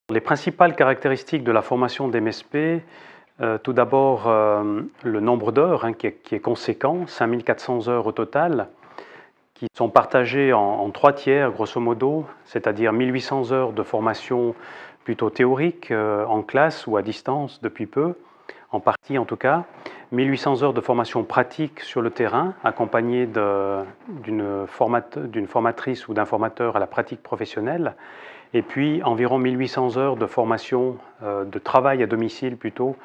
Les principales caractéristiques de la formation d'MSP, tout d'abord le nombre d'heures qui est conséquent, 5400 heures au total, qui sont partagées en 3 tiers grosso modo, c'est-à-dire 1800 heures de formation plutôt théorique en classe ou à distance depuis peu, en partie en tout cas, 1800 heures de formation pratique sur le terrain, accompagnée d'une formatrice ou d'un formateur à la pratique professionnelle, et puis environ 1800 heures de formation de travail à domicile plutôt.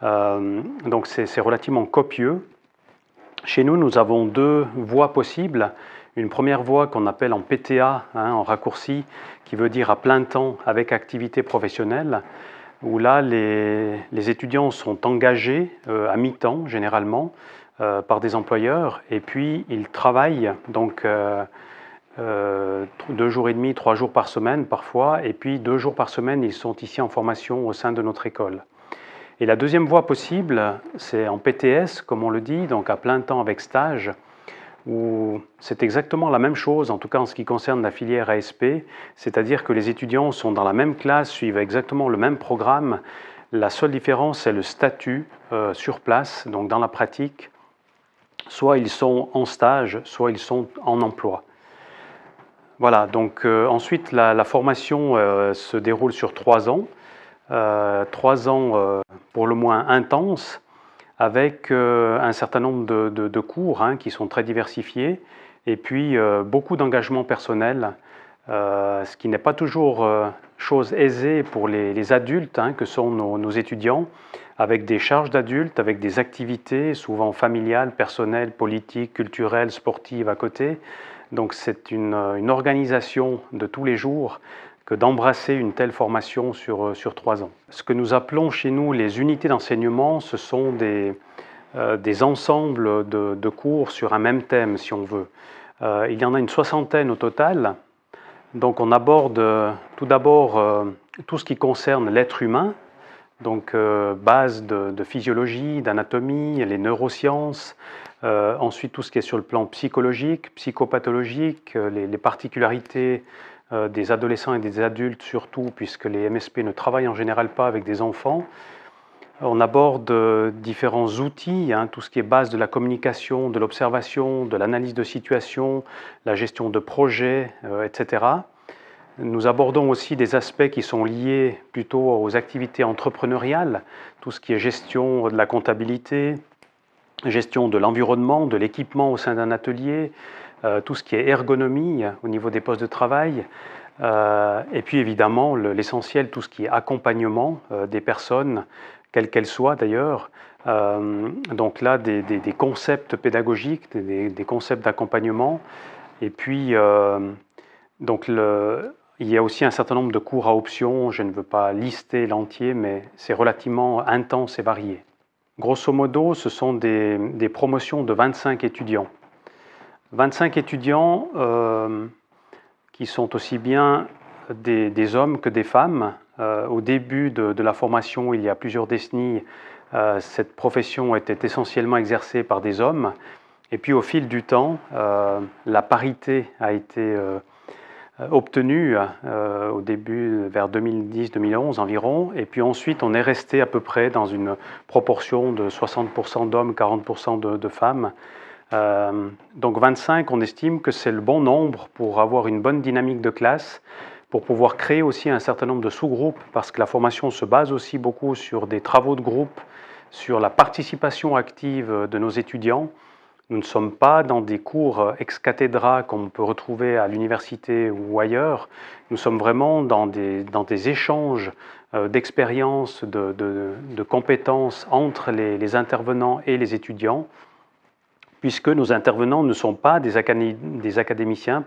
Donc c'est relativement copieux. Chez nous, nous avons 2 voies possibles. Une première voie qu'on appelle en PTA, en raccourci, qui veut dire à plein temps avec activité professionnelle, où là les étudiants sont engagés à mi-temps généralement par des employeurs, et puis ils travaillent donc 2 jours et demi, 3 jours par semaine parfois, et puis 2 jours par semaine, ils sont ici en formation au sein de notre école. Et la deuxième voie possible, c'est en PTS, comme on le dit, donc à plein temps avec stage, où c'est exactement la même chose, en tout cas en ce qui concerne la filière ASP, c'est-à-dire que les étudiants sont dans la même classe, suivent exactement le même programme. La seule différence, c'est le statut sur place, donc dans la pratique. Soit ils sont en stage, soit ils sont en emploi. Voilà, donc ensuite la formation se déroule sur 3 ans, 3 ans pour le moins intenses, avec un certain nombre de cours qui sont très diversifiés, et puis beaucoup d'engagement personnel, ce qui n'est pas toujours chose aisée pour les adultes que sont nos étudiants, avec des charges d'adultes, avec des activités souvent familiales, personnelles, politiques, culturelles, sportives à côté. Donc c'est une organisation de tous les jours que d'embrasser une telle formation sur 3 ans. Ce que nous appelons chez nous les unités d'enseignement, ce sont des ensembles de cours sur un même thème, si on veut. Il y en a une 60aine au total. Donc on aborde tout d'abord tout ce qui concerne l'être humain, donc base de physiologie, d'anatomie, les neurosciences, ensuite tout ce qui est sur le plan psychologique, psychopathologique, les particularités des adolescents et des adultes surtout, puisque les MSP ne travaillent en général pas avec des enfants. On aborde différents outils, tout ce qui est base de la communication, de l'observation, de l'analyse de situation, la gestion de projets, etc. Nous abordons aussi des aspects qui sont liés plutôt aux activités entrepreneuriales, tout ce qui est gestion de la comptabilité, gestion de l'environnement, de l'équipement au sein d'un atelier, tout ce qui est ergonomie au niveau des postes de travail, et puis évidemment l'essentiel, tout ce qui est accompagnement des personnes, quelles qu'elles soient d'ailleurs. Donc là, des concepts pédagogiques, des concepts d'accompagnement, et puis donc il y a aussi un certain nombre de cours à option, je ne veux pas lister l'entier, mais c'est relativement intense et varié. Grosso modo, ce sont des promotions de 25 étudiants. 25 étudiants qui sont aussi bien des hommes que des femmes. Au début de la formation, il y a plusieurs décennies, cette profession était essentiellement exercée par des hommes. Et puis au fil du temps, la parité a été obtenue au début vers 2010-2011 environ, et puis ensuite on est resté à peu près dans une proportion de 60% d'hommes, 40% de femmes. Donc 25, on estime que c'est le bon nombre pour avoir une bonne dynamique de classe, pour pouvoir créer aussi un certain nombre de sous-groupes, parce que la formation se base aussi beaucoup sur des travaux de groupe, sur la participation active de nos étudiants. Nous ne sommes pas dans des cours ex cathedra qu'on peut retrouver à l'université ou ailleurs. Nous sommes vraiment dans des échanges d'expériences, de compétences entre les intervenants et les étudiants, puisque nos intervenants ne sont pas des académiciens,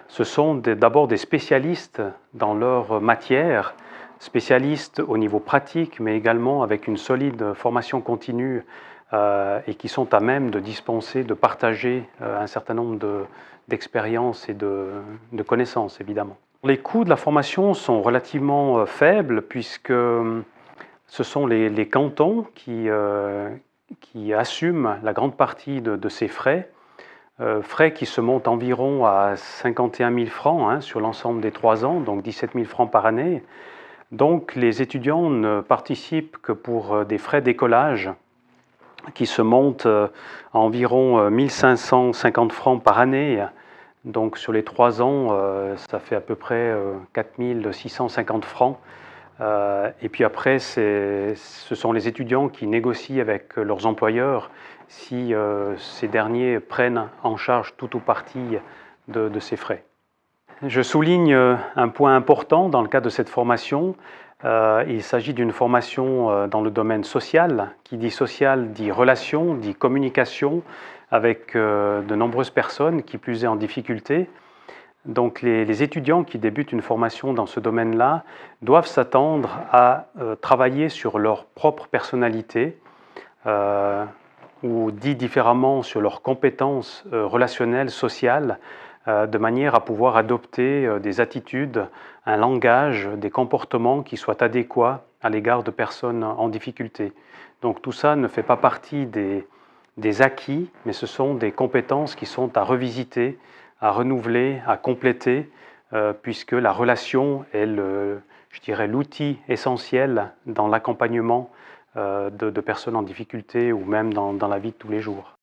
ce sont d'abord des spécialistes dans leur matière, spécialistes au niveau pratique, mais également avec une solide formation continue et qui sont à même de dispenser, de partager un certain nombre d'expériences et de connaissances, évidemment. Les coûts de la formation sont relativement faibles, puisque ce sont les cantons qui assument la grande partie de ces frais, frais qui se montent environ à 51 000 francs sur l'ensemble des 3 ans, donc 17 000 francs par année. Donc les étudiants ne participent que pour des frais d'écolage qui se montent à environ 1550 francs par année. Donc sur les 3 ans, ça fait à peu près 4650 francs. Et puis après, ce sont les étudiants qui négocient avec leurs employeurs si ces derniers prennent en charge tout ou partie de ces frais. Je souligne un point important dans le cadre de cette formation. Il s'agit d'une formation dans le domaine social. Qui dit social dit relation, dit communication avec de nombreuses personnes, qui plus est en difficulté. Donc les étudiants qui débutent une formation dans ce domaine-là doivent s'attendre à travailler sur leur propre personnalité, ou dit différemment sur leurs compétences relationnelles, sociales, de manière à pouvoir adopter des attitudes, un langage, des comportements qui soient adéquats à l'égard de personnes en difficulté. Donc tout ça ne fait pas partie des acquis, mais ce sont des compétences qui sont à revisiter, à renouveler, à compléter, puisque la relation est je dirais, l'outil essentiel dans l'accompagnement de personnes en difficulté ou même dans la vie de tous les jours.